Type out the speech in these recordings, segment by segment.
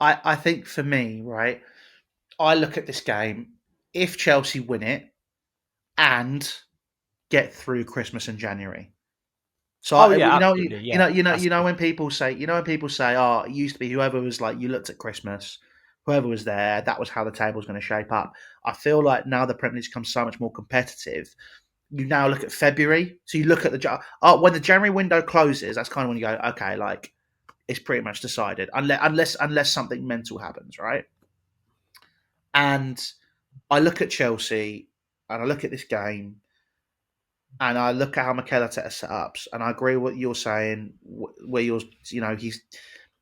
I think for me, right, I look at this game. If Chelsea win it and get through Christmas and January, so Oh I, yeah, you know, absolutely. Yeah, that's you know when people say, "Oh, it used to be whoever was like you looked at Christmas, whoever was there, that was how the table was going to shape up." I feel like now the Premier League's become so much more competitive. You now look at February, so you look at when the January window closes. That's kind of when you go, okay, like it's pretty much decided, unless something mental happens, right? And I look at Chelsea and I look at this game and I look at how Mikel Arteta set ups, and I agree with what you're saying. Where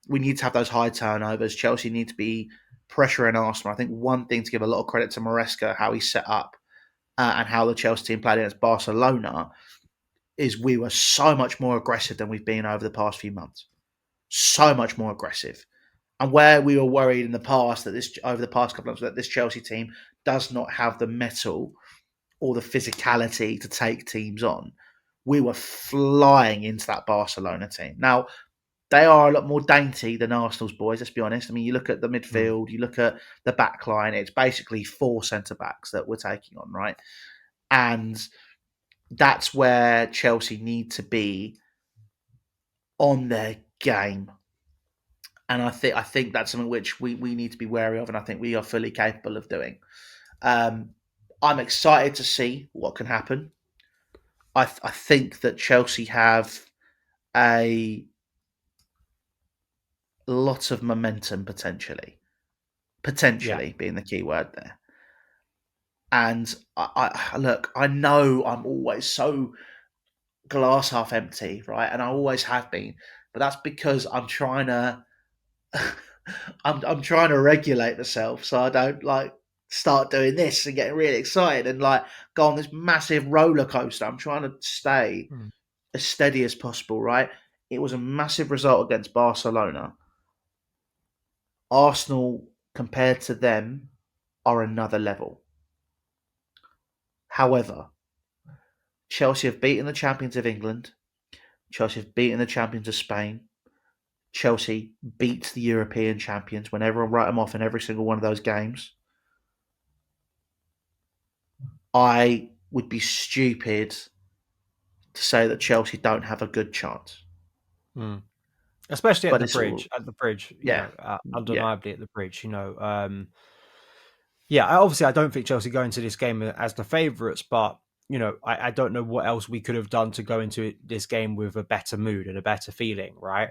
we need to have those high turnovers. Chelsea need to be pressuring Arsenal. I think one thing to give a lot of credit to Maresca, how he set up and how the Chelsea team played against Barcelona, is we were so much more aggressive than we've been over the past few months. So much more aggressive. And where we were worried in the past that this over the past couple of months that this Chelsea team does not have the mettle or the physicality to take teams on, we were flying into that Barcelona team. Now, they are a lot more dainty than Arsenal's boys, let's be honest. I mean, you look at the mm, midfield, you look at the back line, it's basically four centre backs that we're taking on, right? And that's where Chelsea need to be on their game. And I think that's something which we need to be wary of, and I think we are fully capable of doing. Um, I'm excited to see what can happen. I think that Chelsea have a lot of momentum potentially. yeah. Potentially being the key word there. And I look, I know I'm always so glass half empty, right? And I always have been, but that's because I'm trying to I'm trying to regulate myself so I don't like start doing this and getting really excited and like go on this massive roller coaster. I'm trying to stay Mm. as steady as possible, right? It was a massive result against Barcelona. Arsenal, compared to them, are another level. However, Chelsea have beaten the champions of England. Chelsea have beaten the champions of Spain. Chelsea beat the European champions when everyone wrote them off in every single one of those games. I would be stupid to say that Chelsea don't have a good chance. Mm. Especially But it's all, at the bridge, yeah, yeah, undeniably at the bridge. Yeah, obviously, I don't think Chelsea go into this game as the favourites, but I don't know what else we could have done to go into this game with a better mood and a better feeling, right?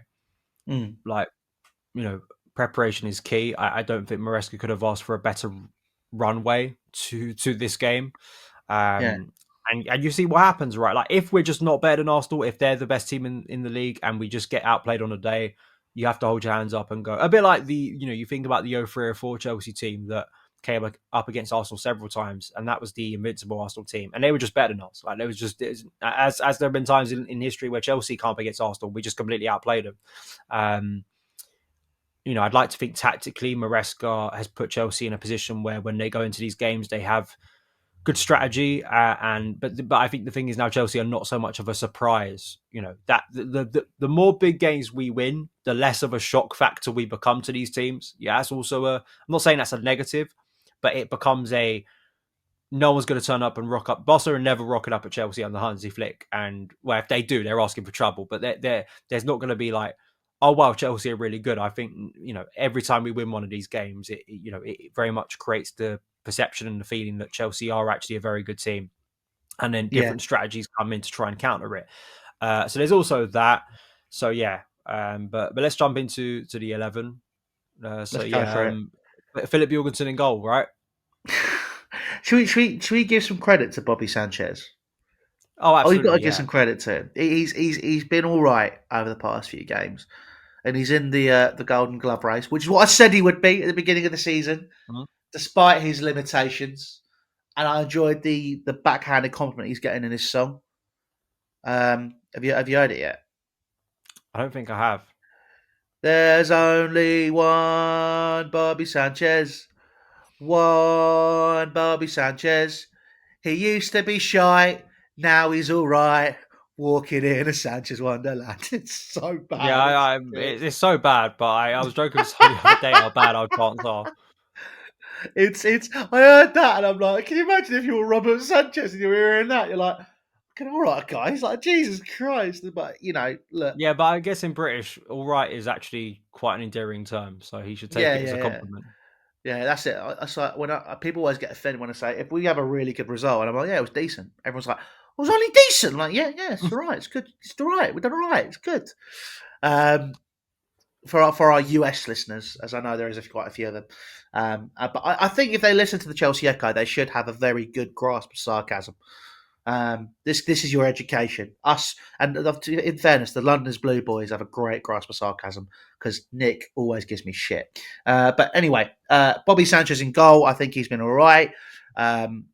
mm, Like, you know, preparation is key. I don't think Maresca could have asked for a better runway to this game. yeah, And you see what happens, right? Like if we're just not better than Arsenal, if they're the best team in the league and we just get outplayed on a day, you have to hold your hands up and go. A bit like you think about the 03-04 Chelsea team that came up against Arsenal several times, and that was the invincible Arsenal team, and they were just better than us. Like there was just as there have been times in history where Chelsea can't up against Arsenal, we just completely outplayed them. Um, I'd like to think tactically, Maresca has put Chelsea in a position where when they go into these games, they have good strategy, but I think the thing is now Chelsea are not so much of a surprise. That the more big games we win, the less of a shock factor we become to these teams. Yeah, that's also I'm not saying that's a negative, but it becomes a no one's going to turn up and rock up. Barcelona are never rocking up at Chelsea on the Hansi Flick, and well, if they do, they're asking for trouble. But there's not going to be like, oh wow, Chelsea are really good. I think every time we win one of these games, it very much creates the perception and the feeling that Chelsea are actually a very good team, and then yeah. different strategies come in to try and counter it. So there's also that. So yeah, but let's jump into the 11. So Let's go yeah, for it. Philip Jorgensen in goal, right? should we give some credit to Bobby Sanchez? Oh, Oh, you've got to absolutely, give yeah. some credit to him. He's been all right over the past few games, and he's in the Golden Glove race, which is what I said he would be at the beginning of the season, Mhm. despite his limitations. And I enjoyed the backhanded compliment he's getting in his song. Have you heard it yet? I don't think I have. There's only one Bobby Sanchez, one Bobby Sanchez. He used to be shy, now he's all right. walking in a Sanchez Wonderland. It's so Yeah, bad. It's it's so bad. But I was joking with someone the other day how bad our chants are. it's. I heard that and I'm like, can you imagine if you were Robert Sanchez and you were hearing that? You're like, okay, all right, guys. Like Jesus Christ. But look, Yeah, but I guess in British, all right is actually quite an endearing term, so he should take yeah, it as yeah, a yeah. compliment. Yeah, that's it. It's like when people always get offended when I say if we have a really good result, and I'm like, yeah, it was decent. Everyone's like, it was only decent. I'm like, yeah, yeah, it's all right. It's good. It's all right. We've done all right. It's good. Um, for our US listeners, as I know there is quite a few of them, but I think if they listen to the Chelsea Echo, they should have a very good grasp of sarcasm. This is your education. Us and in fairness, the Londoners Blue Boys have a great grasp of sarcasm because Nick always gives me shit. But anyway, Bobby Sanchez in goal. I think he's been all right. Um,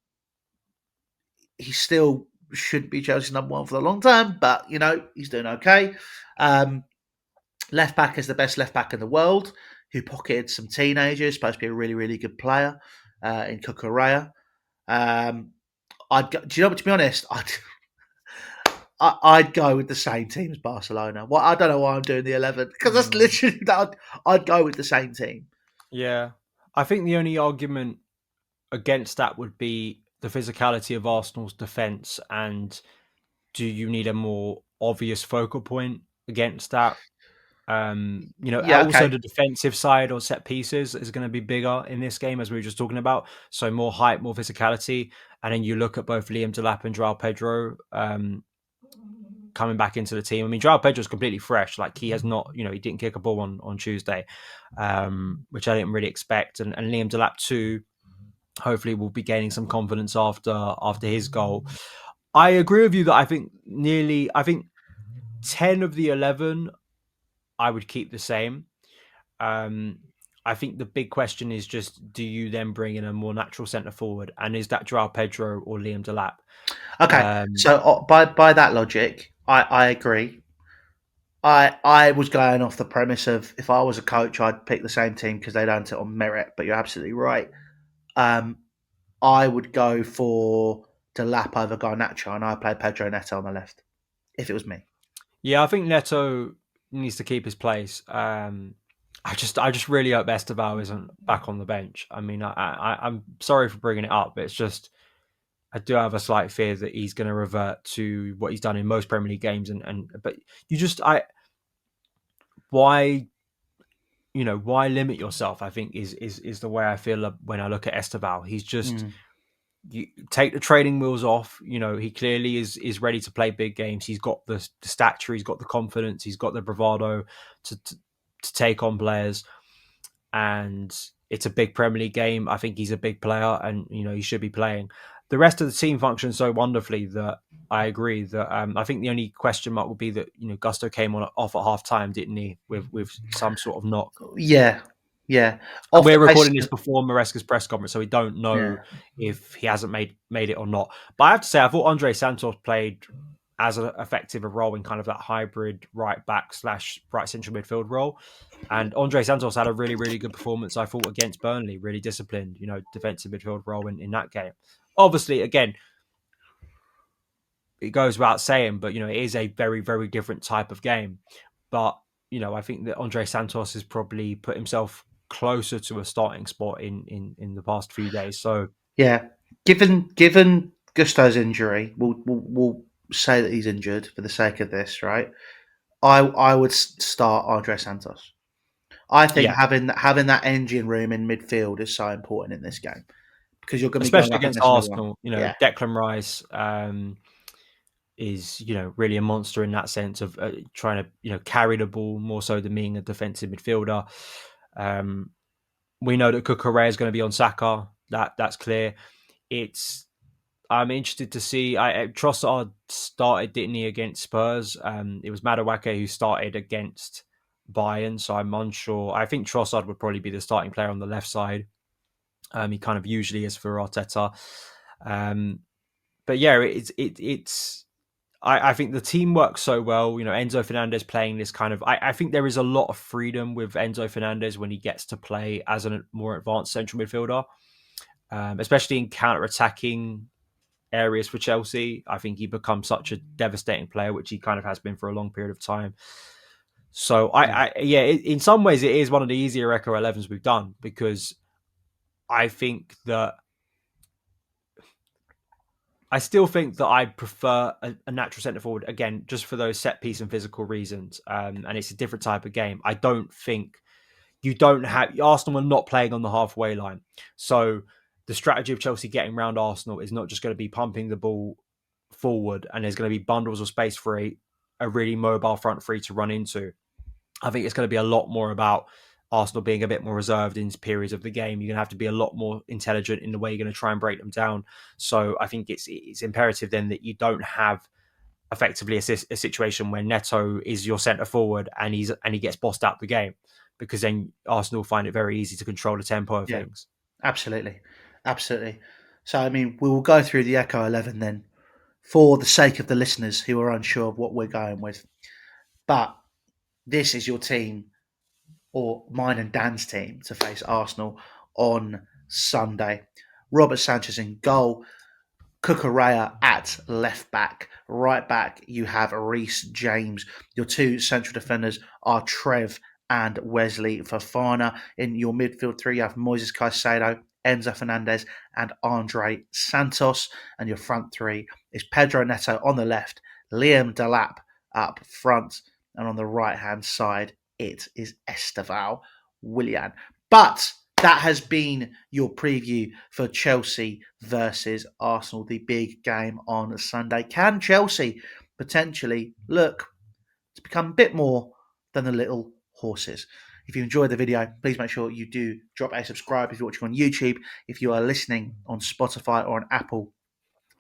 he still shouldn't be Chelsea's number one for the long term, but he's doing okay. Um, left back is the best left back in the world, who pocketed some teenagers. Supposed to be a really really good player in Cucurella. Um, do you know? To be honest, I'd go with the same team as Barcelona. Well, I don't know why I'm doing the 11 because that's Mm, literally that. I'd go with the same team. yeah, I think the only argument against that would be the physicality of Arsenal's defence, and do you need a more obvious focal point against that? Yeah, Also okay. the defensive side or set pieces is going to be bigger in this game, as we were just talking about. So more height, more physicality, and then you look at both Liam Delap and Joao Pedro coming back into the team. I mean, Joao Pedro is completely fresh. Like he has not, he didn't kick a ball on Tuesday, which I didn't really expect. And Liam Delap too. Hopefully, will be gaining some confidence after his goal. I agree with you that I think 10 of the 11 I would keep the same. Um, I think the big question is just: do you then bring in a more natural centre forward, and is that Joao Pedro or Liam Delap? Okay. Um, So by that logic, I agree. I was going off the premise of if I was a coach, I'd pick the same team because they don't it on merit. But you're absolutely right. Um, I would go for Delap over Garnacho, and I play Pedro Neto on the left if it was me. yeah, I think Neto needs to keep his place. I just really hope Esteban isn't back on the bench. I mean, I'm sorry for bringing it up, but it's just I do have a slight fear that he's going to revert to what he's done in most Premier League games, and but you just why why limit yourself? I think is the way I feel when I look at Esteban. He's just Mm. you take the training wheels off. He clearly is ready to play big games. He's got the stature, he's got the confidence, he's got the bravado to take on players, and it's a big Premier League game. I think he's a big player, and he should be playing. The rest of the team functions so wonderfully that I agree that I think the only question mark would be that Gusto came off at half time, didn't he, with some sort of knock. Yeah, yeah. And Off the we're base. recording this before Maresca's press conference, so we don't know Yeah, if he hasn't made it or not. But I have to say, I thought Andre Santos played as effective a role in kind of that hybrid right back slash right central midfield role. And Andre Santos had a really, really good performance, I thought, against Burnley, really disciplined, defensive midfield role in that game. Obviously, again, it goes without saying, but it is a very, very different type of game. But I think that Andre Santos has probably put himself closer to a starting spot in the past few days. So yeah. Given Gusto's injury, we'll say that he's injured for the sake of this, right? I would start Andre Santos. I think yeah, having that engine room in midfield is so important in this game because you're going to be going especially up against against another one. Arsenal, Yeah, Declan Rice is really a monster in that sense of trying to carry the ball more so than being a defensive midfielder. Um, we know that Cucurella is going to be on Saka. That's clear. It's I'm interested to see. Trossard started, didn't he, against Spurs? It was Madueke who started against Bayern, so I'm unsure. I think Trossard would probably be the starting player on the left side. He kind of usually is for Arteta. Um, but yeah, it's. I think the team works so well. Enzo Fernandez playing this kind of. I think there is a lot of freedom with Enzo Fernandez when he gets to play as a more advanced central midfielder, especially in counter attacking areas for Chelsea. I think he becomes such a devastating player, which he kind of has been for a long period of time. So Yeah, yeah, in some ways, it is one of the easier Echo 11s we've done because I think that I still think that I prefer a natural centre forward again, just for those set piece and physical reasons. And it's a different type of game. I don't think you don't have Arsenal are not playing on the halfway line, so the strategy of Chelsea getting around Arsenal is not just going to be pumping the ball forward, and there's going to be bundles of space for a really mobile front three to run into. I think it's going to be a lot more about Arsenal being a bit more reserved in periods of the game. You're going to have to be a lot more intelligent in the way you're going to try and break them down. So I think it's imperative then that you don't have effectively a situation where Neto is your centre forward and he gets bossed out the game, because then Arsenal find it very easy to control the tempo of yeah, things. absolutely, absolutely. So I mean, we will go through the Echo 11 then, for the sake of the listeners who are unsure of what we're going with. But this is your team, or mine and Dan's team, to face Arsenal on Sunday. Robert Sanchez in goal. Cucurella at left back. Right back, you have Reece James. Your two central defenders are Trev and Wesley Fofana. In your midfield three, you have Moises Caicedo, Enzo Fernandez, and Andre Santos. And your front three is Pedro Neto on the left, Liam Delap up front, and on the right hand side, it is Esteval Willian. But that has been your preview for Chelsea versus Arsenal, the big game on Sunday. Can Chelsea potentially look to become a bit more than the little horses? If you enjoyed the video, please make sure you do drop a subscribe if you're watching on YouTube. If you are listening on Spotify or on Apple,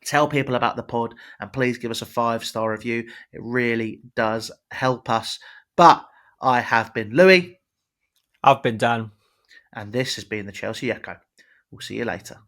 tell people about the pod and please give us a 5-star review. It really does help us. But I have been Louis, I've been Dan. and this has been the Chelsea Echo. We'll see you later.